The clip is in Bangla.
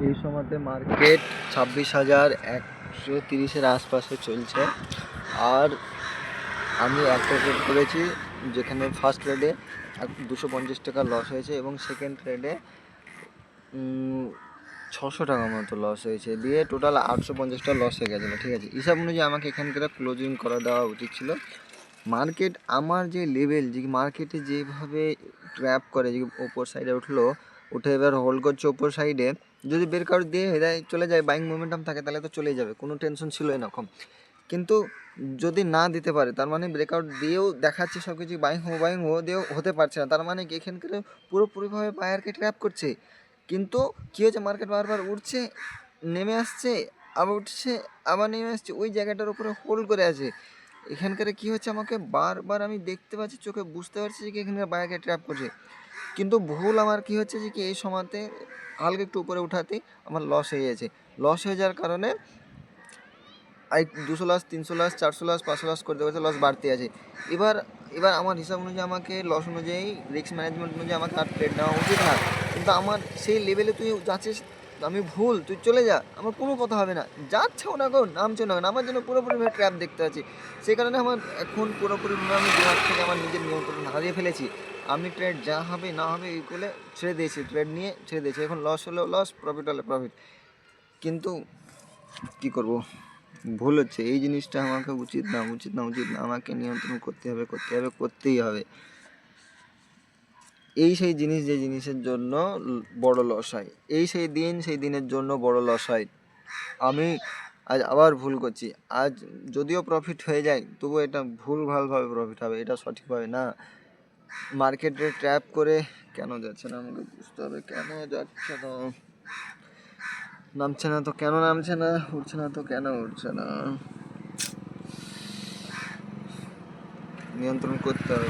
এই সময়তে মার্কেট 26,130-এর আশপাশে চলছে। আর আমি একটা ট্রেড করেছি যেখানে ফার্স্ট ট্রেডে 250 টাকা লস হয়েছে এবং সেকেন্ড ট্রেডে 600 টাকা মতো লস হয়েছে, দিয়ে টোটাল 850 টাকা লস হয়ে গেছিলো। ঠিক আছে, হিসাব অনুযায়ী আমাকে এখানকার ক্লোজিং করা দেওয়া উচিত ছিল। মার্কেট আমার যে লেভেল, যে মার্কেটে যেভাবে ট্র্যাপ করে, যে ওপর সাইডে উঠে এবার হোল্ড করছে ওপর সাইডে, যদি ব্রেকআউট দিয়ে দেয় চলে যায়, বাইং মোমেন্টাম থাকে তাহলে তো চলে যাবে, কোনো টেনশন ছিল এরকম। কিন্তু যদি না দিতে পারে, তার মানে ব্রেকআউট দিয়েও দেখাচ্ছে সব কিছু বাইং দিয়েও হতে পারছে না, তার মানে কি এখানকার পুরোপুরিভাবে বায়ারকে ট্র্যাপ করছে। কিন্তু কী হচ্ছে, মার্কেট বারবার উঠছে, নেমে আসছে, আবার উঠছে, আবার নেমে আসছে, ওই জায়গাটার উপরে হোল্ড করে আছে। এখানকার কী হচ্ছে, আমাকে বারবার আমি দেখতে পাচ্ছি, চোখে বুঝতে পারছি যে এখানকার বায়ারকে ট্র্যাপ করছে। কিন্তু ভুল আমার কী হচ্ছে যে কি, এই সময়তে হালকা একটু উপরে উঠাতেই আমার লস হয়ে গেছে। লস হয়ে যাওয়ার কারণে 200 লস, 300 লস, 400 লস, 500 লস করতে করতে লস বাড়তে আছে। এবার আমার হিসাব অনুযায়ী আমাকে লস অনুযায়ী, রিস্ক ম্যানেজমেন্ট অনুযায়ী আমাকে আর ট্রেড নেওয়া উচিত না। কিন্তু আমার সেই লেভেলে তুই যাচ্ছিস, আমি ভুল, তুই চলে যা, আমার কোনো কথা হবে না। যাচ্ছেও না গো, নামছেও না, আমার জন্য পুরোপুরিভাবে ট্র্যাপ দেখতে পাচ্ছি। সেই কারণে আমার এখন পুরোপুরিভাবে আমি দিমাগ থেকে আমার নিজের নিয়ন্ত্রণ হারিয়ে ফেলেছি। আমি ট্রেড যা হবে না হবে এই বলে ছেড়ে দিয়েছি, ট্রেড নিয়ে ছেড়ে দিয়েছি। এখন লস হলেও লস, প্রফিট হলে প্রফিট। কিন্তু কী করবো, ভুল হচ্ছে। এই জিনিসটা আমাকে উচিত না। আমাকে নিয়ন্ত্রণ করতেই হবে। এই সেই জিনিস, যে জিনিসের জন্য বড় লস হয়, সেই দিনের জন্য বড় লস হয়। আমি আজ আবার ভুল করছি। আজ যদিও প্রফিট হয়ে যায়, তবুও এটা ভুলভালভাবে প্রফিট হবে, এটা সঠিকভাবে না। মার্কেটে ট্র্যাপ করে কেন যাচ্ছে না আমাকে বুঝতে হবে, কেন যাচ্ছে না, নামছে না তো কেন নামছে না, উঠছে না তো কেন উঠছে না। নিয়ন্ত্রণ করতে হবে।